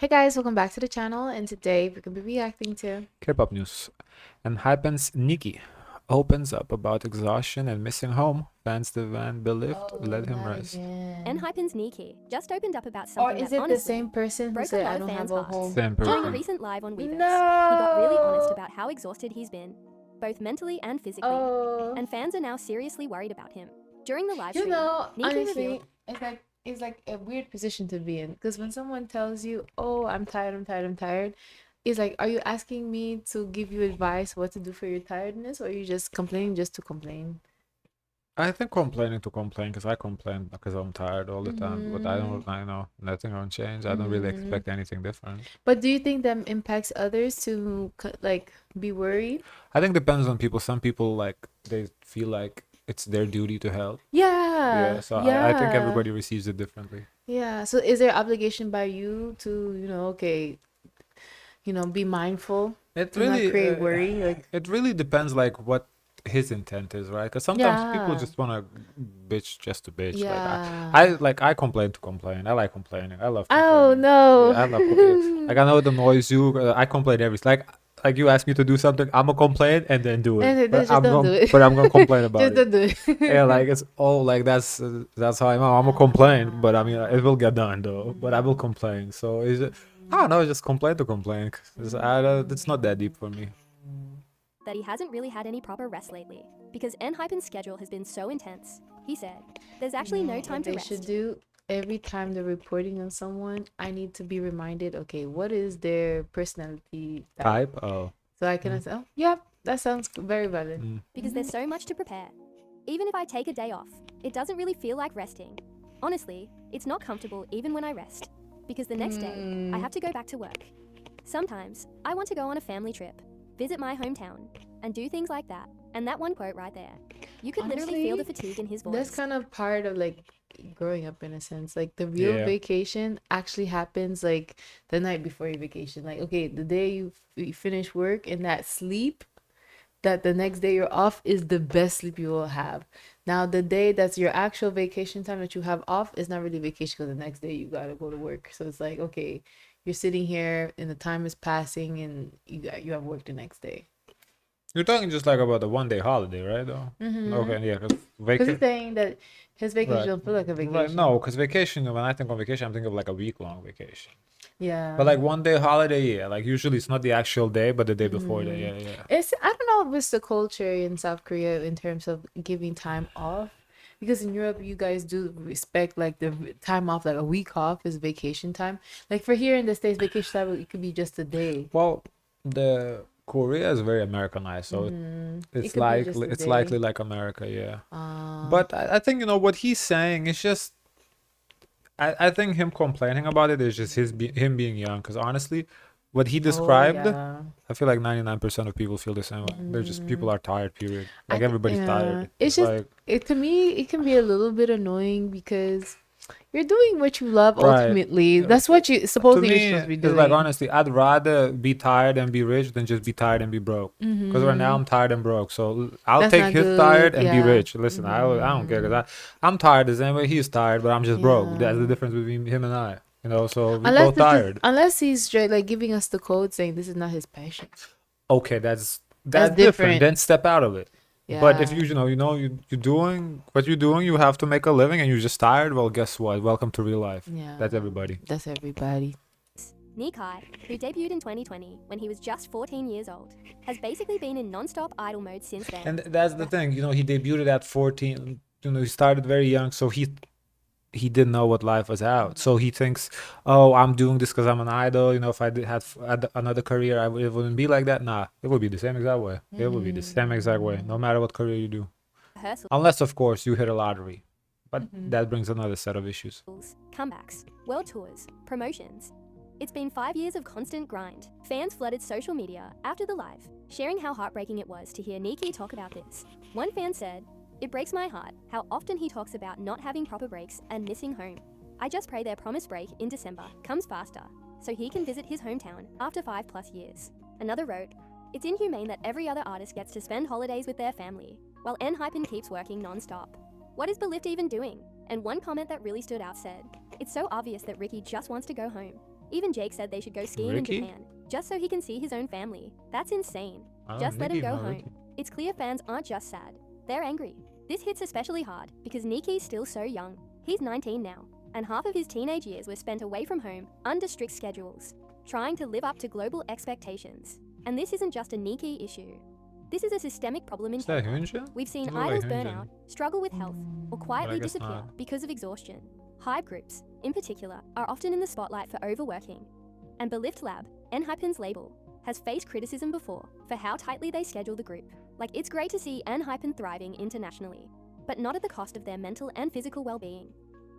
Hey guys, welcome back to the channel, and today we're gonna be reacting to. K-pop news. Enhypen's Nikki opens up about exhaustion and missing home. Fans demand believed let him Not rest. again. Enhypen's Nikki just opened up about Or something is that it the honestly same person who broke a said lot I of don't have fans' a hearts. home? Same During a person. recent live on Weverse, he No. got really honest about how exhausted he's been, both mentally and physically, Oh, and fans are now seriously worried about him. During the live you stream, know, Nikki honestly, revealed it's like a weird position to be in because when someone tells you, "Oh, I'm tired, I'm tired, I'm tired," it's like, are you asking me to give you advice what to do for your tiredness, or are you just complaining just to complain? I think complaining to complain because I complain because I'm tired all the time. But Mm-hmm. I know nothing gonna change. I don't really Mm-hmm. expect anything different. But do you think that impacts others to like be worried? I think depends on people. Some people like they feel like it's their duty to help. Yeah, Yeah, so I think yeah, everybody receives it differently. yeah. So is there obligation by you to, okay, be mindful It to not really, create worry? Like, it really depends like what his intent is, right? Because sometimes people yeah, just want to bitch just to bitch. Like yeah. I complain to complain. I like complaining. I love Oh complaining. no. Yeah, I love like I know it annoys you. I complain every like you ask me to do something, I'm gonna complain and then do it. And then just don't do it. But I'm gonna complain about Just it. don't do Yeah, it. like it's all like that's how I'm. I'm gonna complain, but I mean it will get done though. But I will complain. So is it? I don't know. Just complain to complain. It's not that deep for me. that he hasn't really had any proper rest lately because Enhypen's schedule has been so intense. He said, "There's actually no time What to they should rest." do every time they're reporting on someone, I need to be reminded, okay, what is their personality type? Type? Oh. So I can Mm. say, oh, yeah, that sounds very valid. Mm. Because there's so much to prepare. Even if I take a day off, it doesn't really feel like resting. Honestly, it's not comfortable even when I rest, because the next day, I have to go back to work. Sometimes, I want to go on a family trip, visit my hometown, and do things like that. And that one quote right there, you could literally feel the Honestly, fatigue in his that's voice. kind of part of like growing up in a sense. Like the real Yeah. vacation actually happens like the night before your vacation. Like, okay, the day you finish work and that sleep, that the next day you're off is the best sleep you will have. Now, the day that's your actual vacation time that you have off is not really vacation because the next day you gotta go to work. So it's like, okay, you're sitting here and the time is passing and you have work the next day. You're talking just like about the 1 day holiday, right? Though. Mm-hmm. Okay, yeah, because Because he's vacation. saying that his vacation Right. don't feel like a Right. vacation. No, because vacation. When I think of vacation, I'm thinking of like a week-long vacation. But Yeah. like 1 day holiday, yeah. Like usually it's not the actual day, but the day before that. Mm. Yeah, yeah. It's I don't know if it's the culture in South Korea in terms of giving time off. Because in Europe, you guys do respect like the time off, like a week off is vacation time. Like for here in the States, vacation time it could be just a day. Well, the Korea is very Americanized, so It could be just a it's day. likely like America, yeah. Uh, But I think what he's saying is just I think him complaining about it is just him being young. Because honestly, what he oh described, yeah. I feel like 99% of people feel the same way. They're just people are tired. Period. I Like think everybody's yeah. tired. It's It's just like it to me it can be a little bit annoying because you're doing what you love right. ultimately. Uh, That's what you To supposedly you're me, supposed to be it's like doing. honestly, I'd rather be tired and be rich than just be tired and be broke. Because right now Mm-hmm. I'm tired and broke, so I'll That's take not his good. tired and be Yeah. rich. Listen, I don't care Mm-hmm. because I'm tired the same way he's tired, but I'm just broke. That's the Yeah. difference between him and I. So we both tired. Unless he's straight like giving us the code saying this is not his passion. Okay, That's that's different. different. Then step out of it. But if Yeah. you're doing what you're doing, you have to make a living, and you're just tired. Well, guess what? Welcome to real life. Yeah. That's everybody. That's everybody. Nikai, who debuted in 2020 when he was just 14 years old, has basically been in non-stop idol mode since then. And that's the thing. He debuted at 14. He started very young, so he didn't know what life was out. So he thinks, oh, I'm doing this because I'm an idol. If I had another career, it wouldn't be like that. Nah, it would be the same exact way. It would be the same exact way, no matter what career you do. Rehearsals, Unless, of course, you hit a lottery. But that brings another set of issues. comebacks, world tours, promotions. It's been 5 years of constant grind. Fans flooded social media after the live, sharing how heartbreaking it was to hear Nikki talk about this. One fan said, "It breaks my heart how often he talks about not having proper breaks and missing home. I just pray their promised break in December comes faster, so he can visit his hometown after 5+ years." Another wrote, "It's inhumane that every other artist gets to spend holidays with their family, while Enhypen keeps working non-stop. What is Belift even doing?" And one comment that really stood out said, "It's so obvious that Ricky just wants to go home." Even Jake said they should go skiing Ricky? in Japan, just so he can see his own family. That's insane. I don't Just know, let him Nikki, go not home. Ricky. It's clear fans aren't just sad, they're angry. This hits especially hard because Niki's still so young. He's 19 now, and half of his teenage years were spent away from home under strict schedules, trying to live up to global expectations. And this isn't just a Niki issue. This is a systemic problem in Is that K-pop. Hyunjin? We've seen Doesn't look like idols burn Hyunjin. out, struggle with health, or quietly guess disappear not. because of exhaustion. Hype groups, in particular, are often in the spotlight for overworking. And Belift Lab, Enhypen's label, has faced criticism before for how tightly they schedule the group. Like, it's great to see Enhypen thriving internationally, but not at the cost of their mental and physical well-being.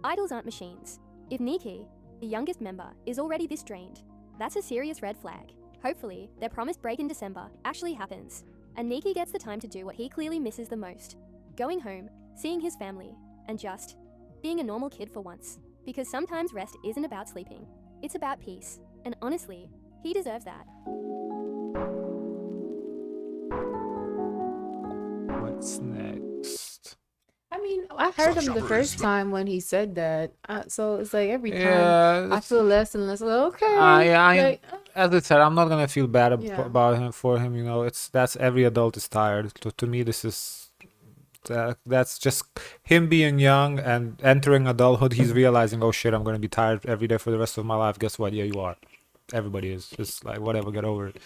Idols aren't machines. If Niki, the youngest member, is already this drained, that's a serious red flag. Hopefully, their promised break in December actually happens, and Niki gets the time to do what he clearly misses the most: going home, seeing his family, and just being a normal kid for once. Because sometimes rest isn't about sleeping, it's about peace, and honestly, he deserves that. What's next? I mean, I heard him the first time when he said that. So it's like every time Yeah, I feel less and less. Like, okay. I as I said, I'm not gonna feel bad Yeah. about him for him. You know, that's every adult is tired. To me, this is that's just him being young and entering adulthood. He's realizing, oh shit, I'm gonna be tired every day for the rest of my life. Guess what? Yeah, you are. Everybody is. Just like whatever, get over it.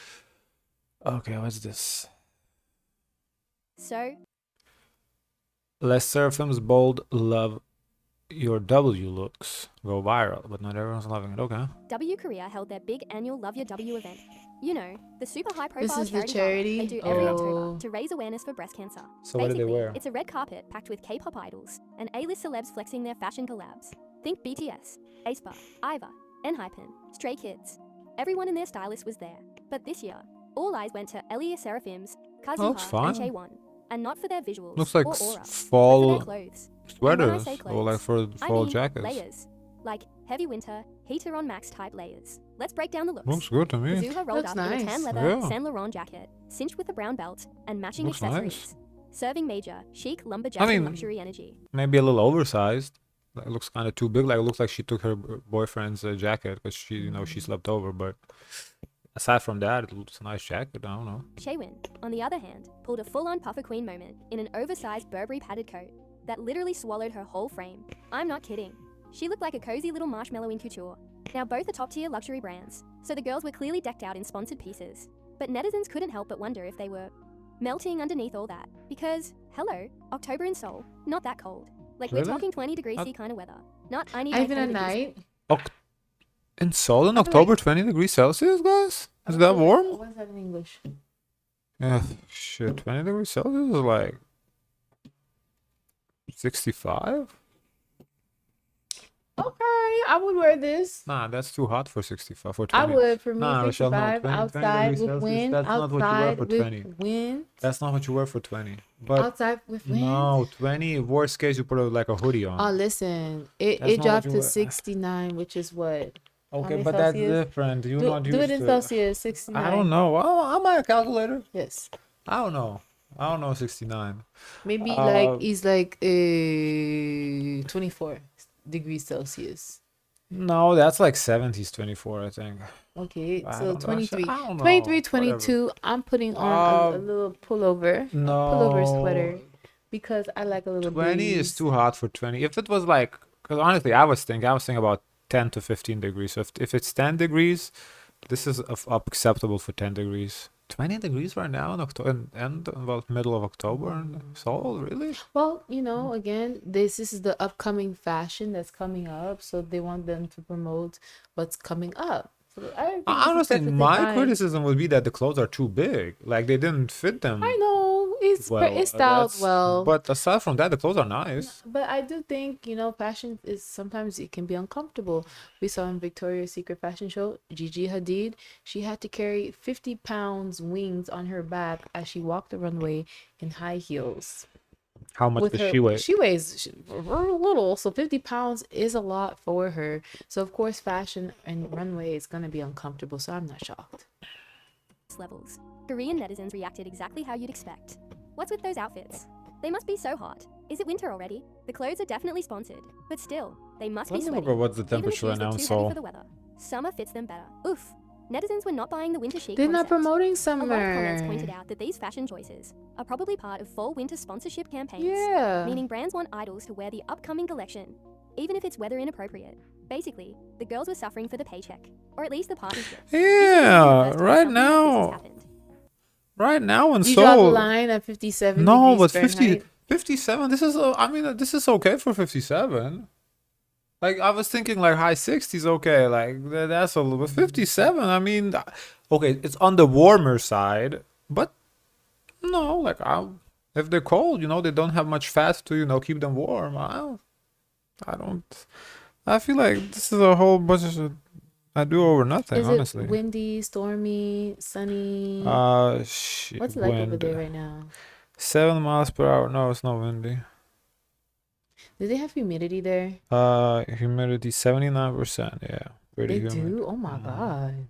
Okay, what's this? So, Les Seraphim's bold love your W looks go viral, but not everyone's loving it. Okay. W Korea held their big annual Love Your W event. You know, the super high-profile This is the charity gala they charity? do every Oh. October to raise awareness for breast cancer. So what do they Basically, wear? it's a red carpet packed with K-pop idols and A-list celebs flexing their fashion collabs. Think BTS, aespa, IVA, Enhypen, Stray Kids. Everyone and their stylist was there. But this year, all eyes went to Seraphim's, looks Kazuha, fun. and Chaewon. And not for their visuals Looks like or aura, but for fall their clothes. And when I sweaters say or like clothes, for I fall mean jackets. layers. Like heavy winter, heater on max type layers. Let's break down the looks. Looks good to me. Kazuha rolled Looks up in a tan nice. leather Yeah. Saint Laurent jacket, cinched with a brown belt, and matching Looks accessories. Serving major, chic lumberjack I mean- luxury energy. Maybe a little oversized. Like, it looks kind of too big. Like it looks like she took her boyfriend's jacket because she, you know, she slept over. But aside from that, it looks a nice jacket. I don't know. Chaewon, on the other hand, pulled a full-on puffer queen moment in an oversized Burberry padded coat that literally swallowed her whole frame. I'm not kidding. She looked like a cozy little marshmallow in couture. Now both are top-tier luxury brands, so the girls were clearly decked out in sponsored pieces. But netizens couldn't help but wonder if they were melting underneath all that. Because, hello, October in Seoul, not that cold. Like Really? we're talking 20 degree C kind of weather. Not I need Even my at coat night. In Seoul in I feel October, like- 20 degrees Celsius, guys? Is that warm? What is that in English? Yeah, shit, 20 degrees Celsius is like 65? Okay, I would wear this. Nah, that's too hot for 65. For I 20. would, for me, Nah, Michelle, no, 65, 20 outside degrees with Celsius, wind, that's not what you wear outside for with 20. wind, That's not what you wear for 20. But outside with wind. no, 20, worst case, you put like a hoodie on. Oh, listen, it That's not what dropped you to wear. 69, which is what? Okay, many but that's Celsius? different. You're Do, not do used it in to Celsius, 69. I don't know. Oh, am I a calculator? Yes. I don't know. I don't know 69. Maybe Uh, like he's like 24 degrees Celsius. No, that's like 70s 24, I think. Okay, I so don't know. 23. I don't know. 23, Whatever. 22. I'm putting on a little pullover. No. Pullover sweater. Because I like a little 20 is breeze. too hot for 20. If it was like, because honestly, I was thinking about 10 to 15 degrees. So if it's 10 degrees, this is acceptable for 10 degrees. 20 degrees right now in October, well, middle of October in Seoul, really? Well, you know, again, this is the upcoming fashion that's coming up, so they want them to promote what's coming up. So I think this is Honestly, perfectly my fine. criticism would be that the clothes are too big. Like they didn't fit them I know it's well. styled That's- well, But aside from that, the clothes are nice. but I do think, you know, fashion is sometimes it can be uncomfortable. We saw in Victoria's Secret fashion show, Gigi Hadid, she had to carry 50 pounds wings on her back as she walked the runway in high heels. How much does her, she weigh? She weighs very little, so 50 pounds is a lot for her. So of course, fashion and runway is gonna be uncomfortable. So I'm not shocked. Levels. Korean netizens reacted exactly how you'd expect. What's with those outfits? They must be so hot. Is it winter already? The clothes are definitely sponsored, but still, they must Let be me sweaty. look at what's the Even the temperature shoes right now look in too heavy Seoul. for the weather. Summer fits them better. Oof. Netizens were not buying the winter chic They're not concept. promoting A lot of comments summer. pointed out that these fashion choices are probably part of fall-winter sponsorship campaigns, Yeah. meaning brands want idols to wear the upcoming collection, even if it's weather inappropriate. Basically, the girls were suffering for the paycheck, or at least the partnership. Yeah, right now, in You draw the Seoul. line at 57 No, degrees but Fahrenheit. 57. This is, I mean, this is okay for 57. Like, I was thinking like high 60s, okay, like that's a little bit. 57, I mean, okay, it's on the warmer side, but no, like, if they're cold, they don't have much fat to, keep them warm. I feel like this is a whole bunch of I do over nothing, Is honestly. it windy, stormy, sunny? Shit, What's it like over wind. there right now? 7 miles per hour. No, it's not windy. Do they have humidity there? Humidity 79%. Yeah, pretty They humid. do? Oh my God.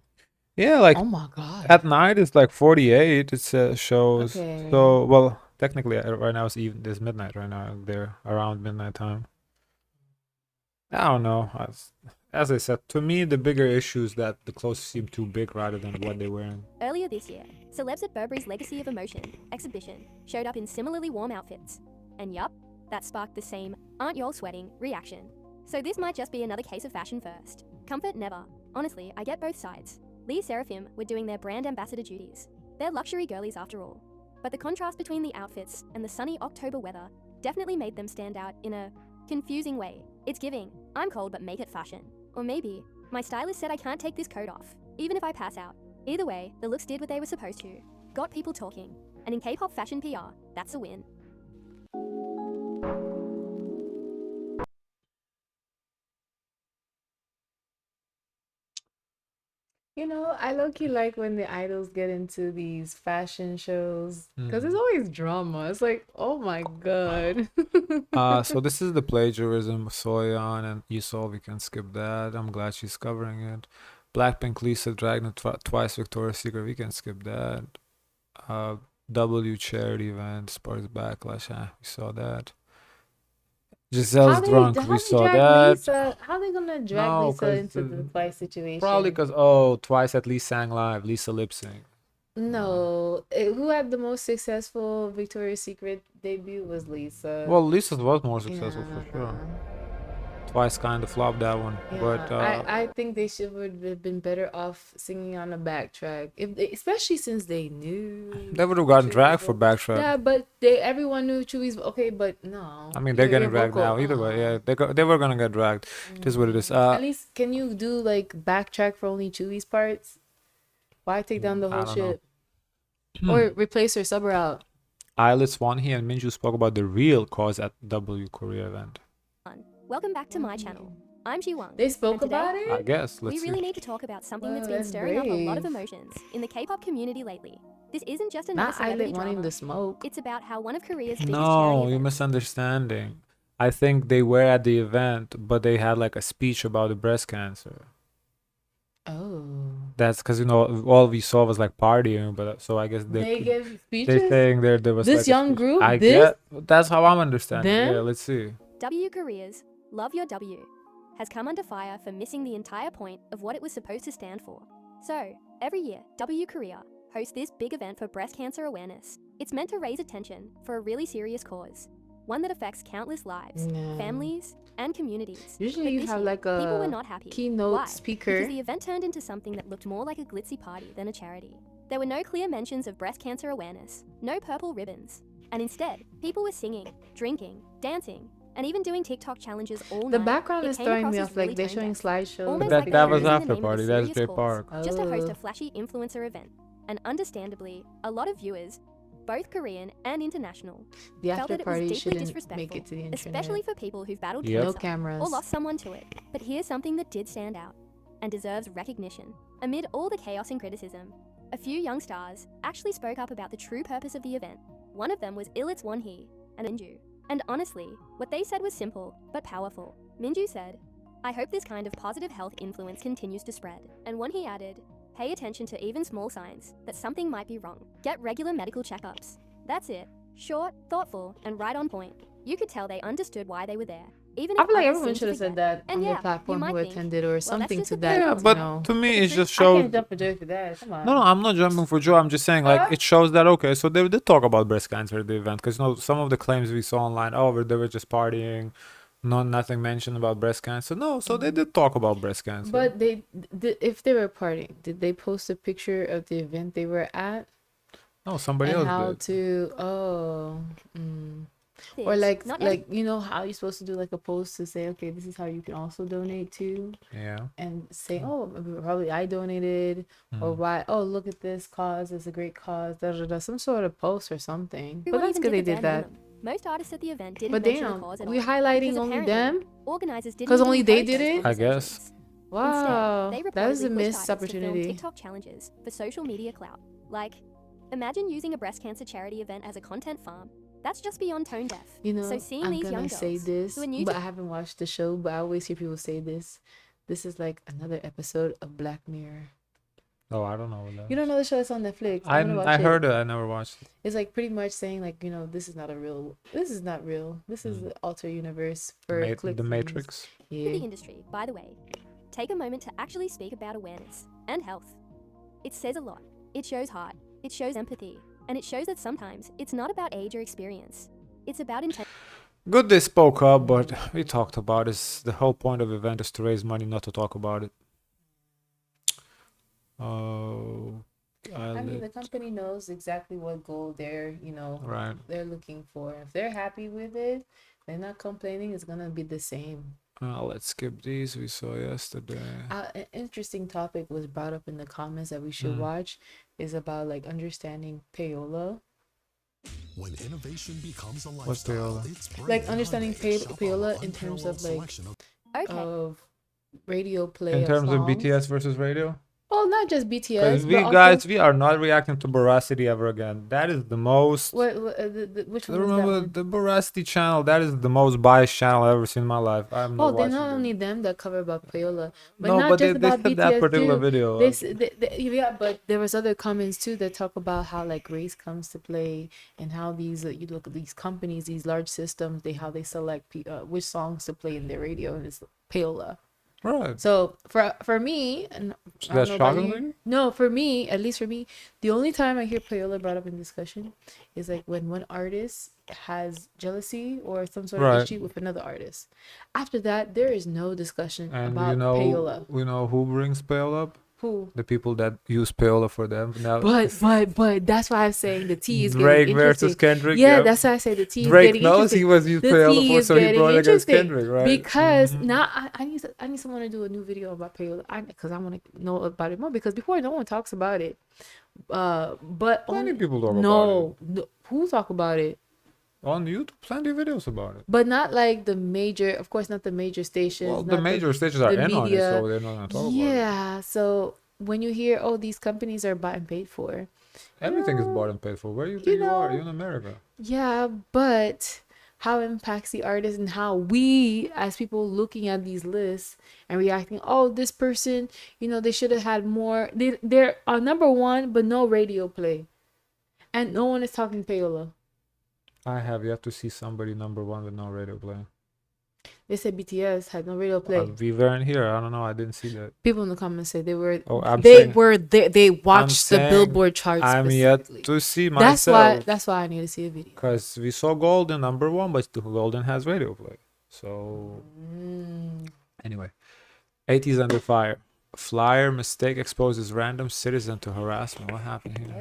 Yeah, like Oh my God. at night it's like 48. It shows. Okay. So, well, technically right now it's even. It's midnight right now. They're around midnight time. I don't know. As I said, to me the bigger issue is that the clothes seem too big rather than what they're wearing. Earlier this year, celebs at Burberry's Legacy of Emotion exhibition showed up in similarly warm outfits. And yup, that sparked the same "aren't y'all sweating" reaction. So this might just be another case of fashion first. Comfort never. Honestly, I get both sides. Sserafim were doing their brand ambassador duties. They're luxury girlies after all. But the contrast between the outfits and the sunny October weather definitely made them stand out in a confusing way. It's giving, I'm cold but make it fashion. Or maybe, my stylist said I can't take this coat off, even if I pass out. Either way, the looks did what they were supposed to. Got people talking. And in K-pop fashion PR, that's a win. I low-key like when the idols get into these fashion shows because it's always drama. It's like, oh my God. So this is the plagiarism of Soyeon and Yusol. We can skip that. I'm glad she's covering it. Blackpink Lisa dragged twice Victoria's Secret. We can skip that. W charity event, Sparks Backlash. We saw that. Giselle's drunk. We saw that. Lisa, how they gonna drag No, Lisa 'cause into the Twice situation? Probably because Twice at least sang live. Lisa lip sync. No, who had the most successful Victoria's Secret debut was Lisa. Well, Lisa's was more successful for sure. Yeah. Twice kind of flopped that one, but I think they would have been better off singing on a backtrack, especially since they knew they would have gotten Chewy's dragged for vocal. backtrack. Yeah, but everyone knew Chewy's okay, but no. I mean, they're getting your dragged vocal, now. Either way, yeah, they were gonna get dragged. It is what it is. At least, can you do like backtrack for only Chewy's parts? Why take down the I whole don't know. shit? Or replace her, sub her out. Eyelid Swanhee and Minju spoke about the real cause at W Korea event. Welcome back to my channel. I'm Jiwon. They spoke And today, about it. I guess. Let's We see. really need to talk about something that's Wow, been that's stirring up a lot of brave. emotions in the K-pop community lately. This isn't just another Not celebrity Eyelid wanting drama. to smoke. It's about how one of Korea's biggest No, charity you're events, misunderstanding. I think they were at the event, but they had like a speech about the breast cancer. Oh. That's because all we saw was like partying, but so I guess They give they're speeches. saying there was This like a young speech. group? I This? get that's how I'm understanding. Them? Yeah, let's see. W Korea's Love Your W has come under fire for missing the entire point of what it was supposed to stand for. So, every year, W Korea hosts this big event for breast cancer awareness. It's meant to raise attention for a really serious cause, one that affects countless lives, Yeah. families, and communities. Usually But you this have year, like people were a not happy. keynote Why? speaker. Because the event turned into something that looked more like a glitzy party than a charity. There were no clear mentions of breast cancer awareness, no purple ribbons, and instead, people were singing, drinking, dancing, and even doing TikTok challenges all The night. background It is came throwing across me as off. Like really they're tone showing deaf. slideshows. Almost That like that they was were using after the name of party. a That's serious J cause Park. just to host a Oh. flashy influencer event. And understandably, a lot of viewers, both Korean and international, The felt after that it was party deeply shouldn't disrespectful, make it to the internet. especially for people who've battled Yep. No cancer cameras. or lost someone to it. But here's something that did stand out and deserves recognition. Amid all the chaos and criticism, a few young stars actually spoke up about the true purpose of the event. One of them was Illit's Wonhee and Minju. And honestly, what they said was simple but powerful. Minju said, "I hope this kind of positive health influence continues to spread." And Wonhee added, "Pay attention to even small signs that something might be wrong. Get regular medical checkups." That's it. Short, thoughtful, and right on point. You could tell they understood why they were there. Even I if feel like others everyone seem should to have said forget. that And on yeah, their platform you who might think, attended or that's something just to a that. Yeah, personal but opinion. to me, it just I can't shows. jump for joy for that. Come on. No, I'm not jumping for joy. I'm just saying, like, it shows that, okay, so they did talk about breast cancer at the event. Because, some of the claims we saw online, oh, they were just partying, nothing mentioned about breast cancer. No, so they did talk about breast cancer. But if they were partying, did they post a picture of the event they were at No, somebody and else how did. to? Or This, not every- like you know how you're supposed to do like a post to say, okay, this is how you can also donate to, Yeah. and say, oh, probably I donated, or why, oh, look at this cause, it's a great cause, da, da, da, some sort of post or something. But everyone that's even good they did the did bare that. minimum. Most artists at the event didn't But mention the damn, cause at we all. highlighting because only apparently, them? Organizers didn't 'Cause even only they encourage did those it? I guess. conversations. Wow, Instead, they that is a reportedly pushed missed artists to film opportunity. TikTok challenges for social media clout. Like, imagine using a breast cancer charity event as a content farm. That's just beyond tone deaf. You know, so seeing I'm these young gonna girls say this, who are new but to I haven't watched the show, but I always hear people say this. This is like another episode of Black Mirror. Oh, I don't know what that You don't know the show that's on Netflix? I I'm gonna watch I it. heard it. I never watched it. It's like pretty much saying like, this is not real. This is the alter universe for clicks The and views. Matrix. the Yeah. industry, by the way. Take a moment to actually speak about awareness and health. It says a lot. It shows heart. It shows empathy. And it shows that sometimes it's not about age or experience. It's about intent. Good they spoke up, but we talked about it. The whole point of the event is to raise money, not to talk about it. Oh, I mean, the company knows exactly what goal right. they're looking for. If they're happy with it, they're not complaining. It's gonna be the same. Let's skip these we saw yesterday. An interesting topic was brought up in the comments that we should watch is about like understanding payola. When innovation becomes a What's lifestyle, payola? it's Like Brandon understanding Hyundai. Shop payola our in terms of unparalleled like selection of Okay. of radio play In terms of songs. BTS versus radio? Well, not just Because BTS, we are not reacting to Veracity ever again. That is the most. which one is that Remember one? the Veracity channel? That is the most biased channel I've ever seen in my life. I'm not Oh, they're watching not them. only them that cover about payola, but No, not but just they about said that BTS particular too. video. Yeah, but there was other comments too that talk about how like race comes to play and how these you look at these companies, these large systems, how they select which songs to play in their radio, and it's payola. Right. So for me, and I That's don't know about shocking you. to you? No, for me, at least for me, the only time I hear payola brought up in discussion is like when one artist has jealousy or some sort of Right. issue with another artist. After that, there is no discussion And about payola. we know who brings payola up? Who? The people that use payola for them. Now, But that's why I'm saying the tea is Drake getting versus interesting. Kendrick. Yeah, that's why I say the tea is Drake getting knows interesting. he was used The payola tea for, is so he getting brought it against interesting Kendrick, right? because now I need someone to do a new video about payola because I want to know about it more because before no one talks about it. But Plenty people talk about no, who talk about it? On YouTube, plenty of videos about it. But not like the major, of course, not the major stations. Well, not the major stations are the in on it, media. so they're not gonna talk about it. Yeah, so when you hear, oh, these companies are bought and paid for, Everything is bought and paid for. Where do you think you are? You're in America. yeah, but how it impacts the artist and how we as people looking at these lists and reacting, oh, this person, they should have had more. They're number one, but no radio play, and no one is talking payola. I have yet to see somebody number one with no radio play. They said BTS had no radio play. We weren't here. I don't know. I didn't see that. People in the comments say they were. Oh, I'm they saying- were. They watched the saying Billboard charts. I'm yet specifically. to see That's myself. That's why I need to see a video. Because we saw Golden number one, but Golden has radio play. So anyway, ATEEZ Under Fire. Flyer mistake exposes random citizen to harassment. What happened here?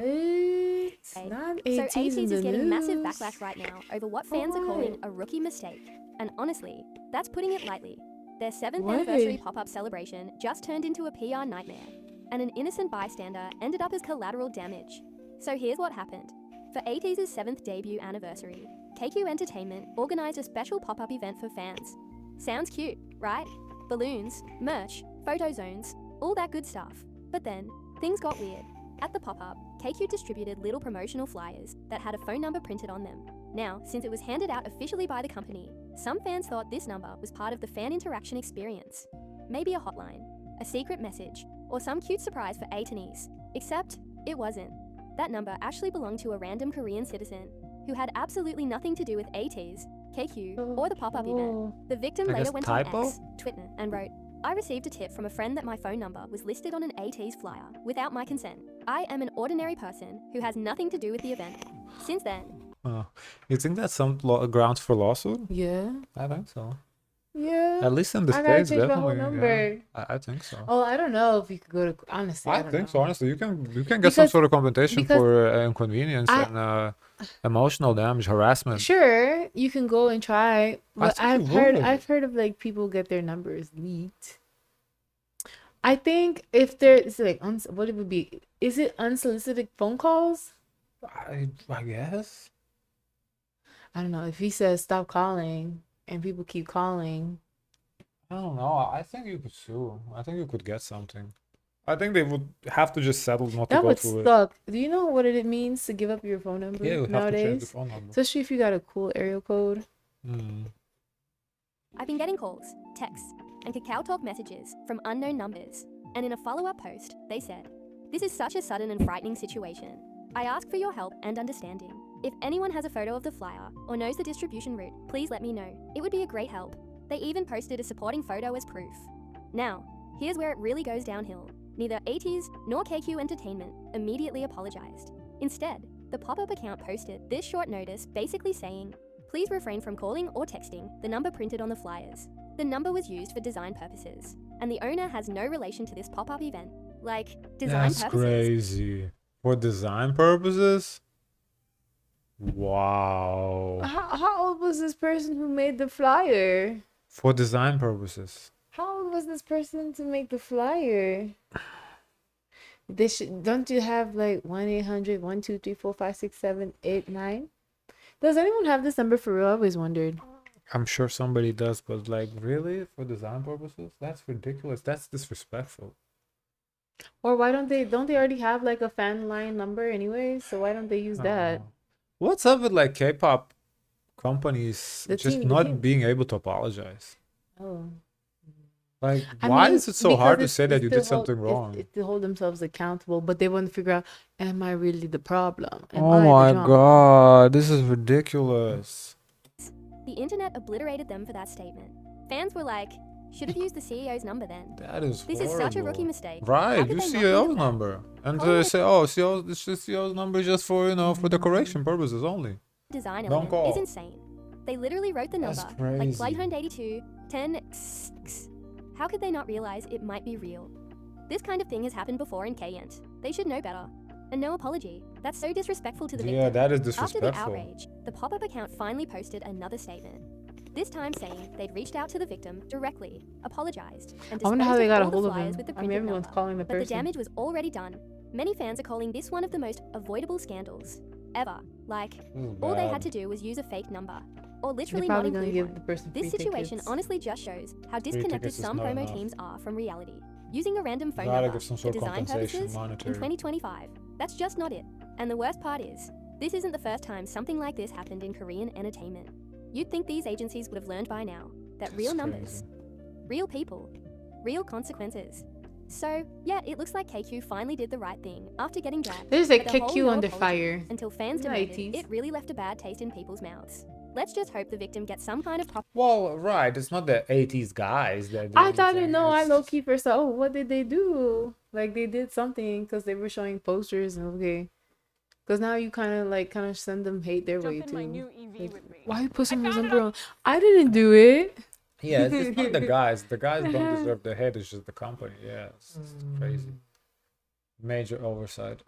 It's not So ATEEZ in ATEEZ the is getting massive news. backlash right now over what fans are calling a rookie mistake. And honestly, that's putting it lightly. Their 7th Why? anniversary pop-up celebration just turned into a PR nightmare, and an innocent bystander ended up as collateral damage. So here's what happened. For ATEEZ's 7th debut anniversary, KQ Entertainment organized a special pop-up event for fans. Sounds cute, right? Balloons, merch, photo zones, all that good stuff. But then, things got weird. At the pop-up, KQ distributed little promotional flyers that had a phone number printed on them. Now, since it was handed out officially by the company, some fans thought this number was part of the fan interaction experience. Maybe a hotline, a secret message, or some cute surprise for ATEEZ. Except, it wasn't. That number actually belonged to a random Korean citizen who had absolutely nothing to do with ATEEZ, KQ, or the pop-up event. The victim I later guess went typo? on X, Twitter, and wrote, I received a tip from a friend that my phone number was listed on an ATEEZ flyer without my consent. I am an ordinary person who has nothing to do with the event. Since then, You think that's some grounds for lawsuit? Yeah. I think so. Yeah. At least in the I gotta States, change my whole definitely. number. Yeah. I think so. Oh, I don't know if you could go to. Honestly, I I don't think know. so. Honestly, you can get some Because- sort of compensation because for inconvenience and emotional damage, harassment. Sure, you can go and try, but think you I've would. heard of like people get their numbers leaked. I think if there's like what it would be, is it unsolicited phone calls? I guess. I don't know. If he says stop calling and people keep calling, I don't know. I think you could sue. I think you could get something. I think they would have to just settle not to that go would through it. suck. Do you know what it means to give up your phone number Yeah, you would have to change the nowadays? phone number. Especially if you got a cool area code. I've been getting calls, texts, and Kakao Talk messages from unknown numbers. And in a follow-up post, they said, this is such a sudden and frightening situation. I ask for your help and understanding. If anyone has a photo of the flyer or knows the distribution route, please let me know. It would be a great help. They even posted a supporting photo as proof. Now, here's where it really goes downhill. Neither ATEEZ nor KQ Entertainment immediately apologized. Instead, the pop-up account posted this short notice basically saying, please refrain from calling or texting the number printed on the flyers. The number was used for design purposes, and the owner has no relation to this pop-up event. Like, design That's purposes. crazy. For design purposes? Wow. How old was this person who made the flyer? For design purposes. How old was this person to make the flyer? They should. Don't you have like 1-800-123-456-789? Does anyone have this number for real? I always wondered. I'm sure somebody does, but like, really? For design purposes? That's ridiculous. That's disrespectful. Or why don't they already have like a fan line number anyway? So why don't they use I don't that? know. What's up with like K-pop companies The just team- the not team- being able to apologize? Oh. Like, I why mean, is it so because hard to it's- say that it's you to did hold- something wrong? It's to hold themselves accountable, but they want to figure out, am I really the problem? Am Oh I the my drunk? god, this is ridiculous. The internet obliterated them for that statement. Fans were like, should have used the CEO's number then. That is This is such a rookie horrible. mistake. How Right, could you they not see think your of own that? number. And Calling they it- say, oh, CEO, it's just CEO's number just for, for decoration purposes only. Design Don't element call. is insane. They literally wrote the That's number, like crazy. Flight 82, 10x. How could they not realize it might be real? This kind of thing has happened before in K-Ent. They should know better. And no apology. That's so disrespectful to the Yeah, victim. that is After the disrespectful. outrage, the pop-up account finally posted another statement. This time saying they'd reached out to the victim directly, apologized, and I wonder how disposed they of got a all the hold of flyers him. with the I mean, printed everyone's number. calling the But the person. damage was already done. Many fans are calling this one of the most avoidable scandals ever. Like, all they had to do was use a fake number, or They're literally not probably gonna include give one. the person This free situation tickets. honestly just shows how disconnected tickets is some not promo enough. teams are from reality. Using a random phone Gotta number give some for sort of design compensation, purposes in monetary. 2025. That's just not it. And the worst part is, this isn't the first time something like this happened in Korean entertainment. You'd think these agencies would have learned by now that real That's numbers, crazy. real people, real consequences. So, yeah, it looks like KQ finally did the right thing after getting dragged. They just like but the kick whole you no under apology fire. Until fans Yeah, demanded ATEEZ. it really left a bad taste in people's mouths. Let's just hope the victim gets some kind of proper Well, right. It's not the 80s guys that did I thought anything, I it's- low key first thought, oh, what did they do? Like they did something because they were showing posters and okay. Because now you kind of send them hate their way Jump in my too. new EV Like, with me. why you put some found it number on? I didn't do it. Yeah, it's not the guys. The guys don't deserve the hate. It's just the company. Yeah, it's crazy. Major oversight.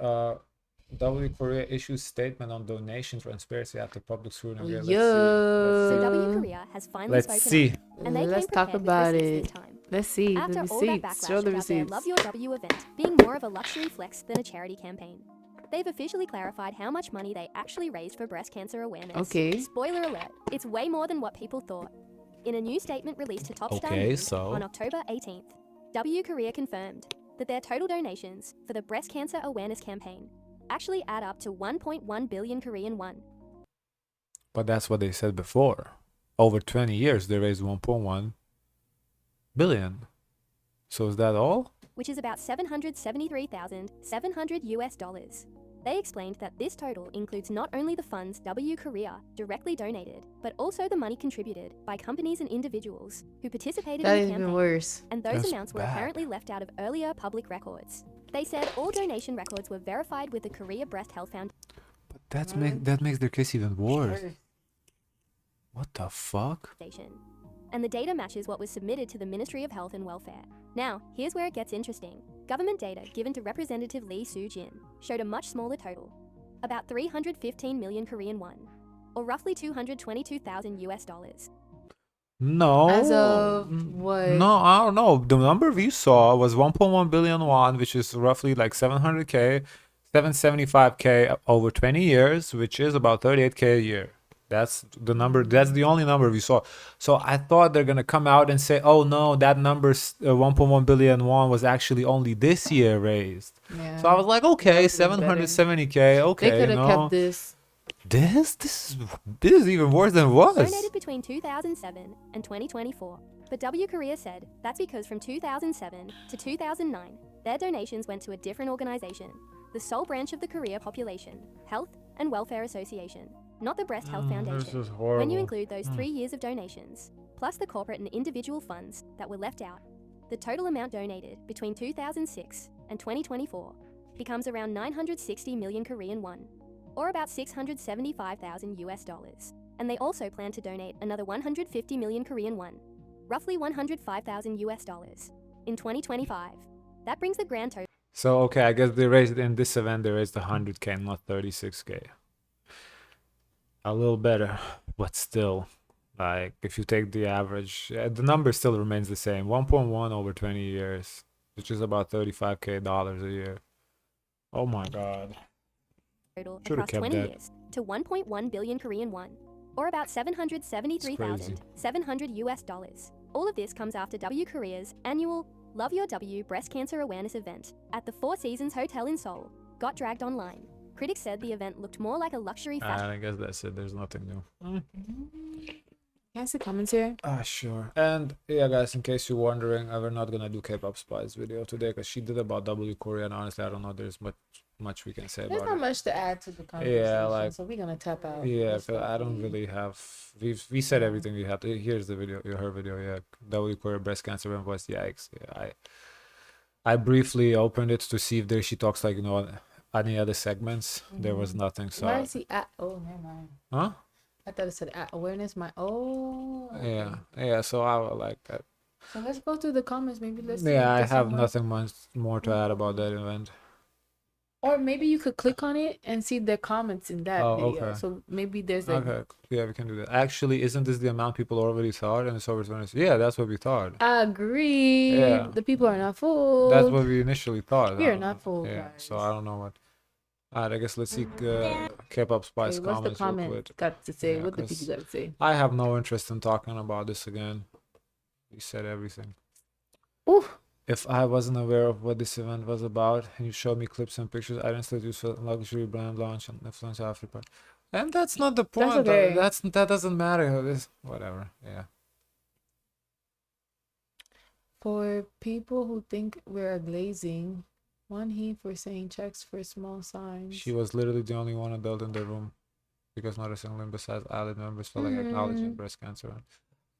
W Korea issues statement on donation transparency after public scrutiny. Okay, So W Yeah. Korea has finally Let's spoken see. up, and they Let's came talk prepared with about receipts it. this time. Let's see After the all that receipts. backlash Show the about their receipts. Love Your W event being more of a luxury flex than a charity campaign, they've officially clarified how much money they actually raised for breast cancer awareness. Okay. Spoiler alert, it's way more than what people thought. In a new statement released to Top Star Okay, News so? on October 18th, W Korea confirmed that their total donations for the breast cancer awareness campaign actually add up to 1.1 billion Korean won. But that's what they said before. Over 20 years, they raised 1.1 billion. So is that all? Which is about $773,700 US. They explained that this total includes not only the funds W Korea directly donated, but also the money contributed by companies and individuals who participated That in is the even campaign. worse. And those That's amounts were bad. apparently left out of earlier public records. They said all donation records were verified with the Korea Breast Health But that makes their case even worse. Worse. What the fuck? Foundation. And the data matches what was submitted to the Ministry of Health and Welfare. Now, here's where it gets interesting. Government data given to Representative Lee Soo-jin showed a much smaller total, about 315 million Korean won, or roughly 222,000 US dollars. No. As of what? No, I don't know. The number we saw was 1.1 billion won, which is roughly like 700k, 775k over 20 years, which is about 38k a year. That's the number. That's the only number we saw. So I thought they're gonna come out and say, "Oh no, that number's 1.1 billion won was actually only this year raised." Yeah. So I was like, "Okay, That would've been better. 770k. Okay, They could you have know, kept this. this is even worse than it was." Donated between 2007 and 2024. But W Korea said that's because from 2007 to 2009, their donations went to a different organization, the sole branch of the Korea Population Health and Welfare Association, not the Breast Health This Foundation. is horrible. When you include those 3 years of donations, plus the corporate and individual funds that were left out, the total amount donated between 2006 and 2024 becomes around 960 million Korean won, or about 675,000 US dollars. And they also plan to donate another 150 million Korean won, roughly 105,000 US dollars, in 2025. That brings the grand total So okay, I guess they raised in this event. They raised 100k, not 36k. A little better, but still, like if you take the average, the number still remains the same. 1.1 over 20 years, which is about 35k dollars a year. Oh my god. total Should've across kept 20 that. years to 1.1 billion Korean won, or about 773,700 US dollars. All of this comes after W Korea's annual Love Your W breast cancer awareness event at the Four Seasons Hotel in Seoul got dragged online. Critics said the event looked more like a luxury fashion. And I guess that's it. There's nothing new. Can I see comments here? Sure. And yeah, guys, in case you're wondering, we're not gonna do K-pop Spice video today because she did about W Korea, and honestly, I don't know there's much we can say There's about not it. much to add to the conversation, like- so we're gonna tap out. Yeah, Most 'cause I don't likely. really have. We said everything we had. Here's the video. Her video. Yeah, W Korea breast cancer was yikes. Yeah, I briefly opened it to see if there she talks like any other segments. There was nothing. So Why is he at? Oh, never mind. huh? I thought it said at awareness. Yeah, yeah. So I would like that. So let's go through the comments. Maybe let's. see Yeah, if I there's have some more. nothing much more to add about that event. Or maybe you could click on it and see the comments in that Oh, video. okay. So maybe there's like. Okay, yeah, we can do that. Actually, isn't this the amount people already thought? And it's over 20. Yeah, that's what we thought. Agreed. Yeah. The people are not fooled. That's what we initially thought. We are not fooled, Yeah, guys. so I don't know what. Alright, I guess let's see K-pop Spice Hey, what's the comments real comment quick. got to say? Yeah, What the 'cause- people got to say? I have no interest in talking about this again. We said everything. Ooh. If I wasn't aware of what this event was about and you showed me clips and pictures, I'd instantly use a luxury brand launch and influence Africa. And that's not the point. okay. That doesn't matter. Whatever. Yeah. For people who think we're glazing, one he for saying checks for small signs. She was literally the only one adult in the room because not a single one besides allied members felt like acknowledging breast cancer.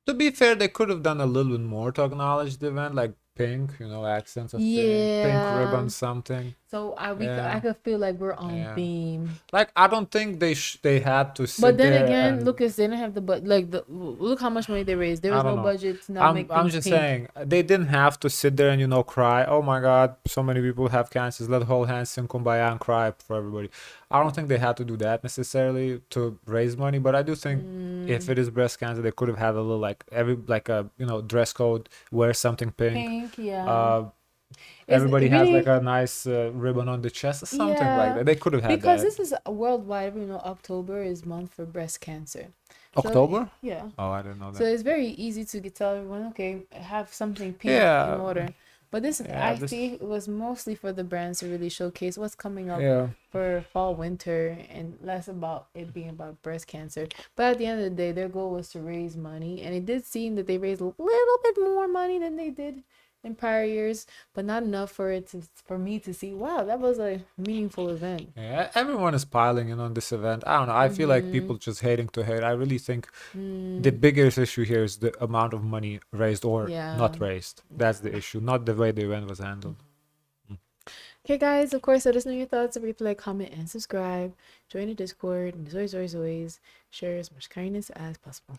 To be fair, they could have done a little bit more to acknowledge the event, like pink, accents of pink Yeah. ribbon, something. So I Yeah. could feel like we're on Yeah. theme. Like I don't think they had to sit But then there again, and- Lucas didn't have the look how much money they raised. There I was don't no know. budget to not make I'm things just pink. saying they didn't have to sit there and cry. Oh my God, so many people have cancers. Let hold hands, sing kumbaya, and cry for everybody. I don't think they had to do that necessarily to raise money, but I do think if it is breast cancer, they could have had a little dress code, wear something pink. Pink, yeah. It's Everybody has really- like a nice ribbon on the chest or something Yeah, like that. They could have had because that. this is worldwide. October is month for breast cancer. So, October? yeah. Oh, I didn't know that. So it's very easy to tell everyone, okay, have something pink Yeah. in order. But this, Yeah, I this- see, it was mostly for the brands to really showcase what's coming up Yeah. for fall, winter, and less about it being about breast cancer. But at the end of the day, their goal was to raise money, and it did seem that they raised a little bit more money than they did in prior years, but not enough for me to see, wow, that was a meaningful event. Yeah, everyone is piling in on this event. I don't know. I feel like people just hating to hate. I really think the biggest issue here is the amount of money raised or Yeah. not raised. That's the issue, not the way the event was handled. Okay, guys, of course, let us know your thoughts. If you like, comment, and subscribe. Join the Discord. And as always, share as much kindness as possible.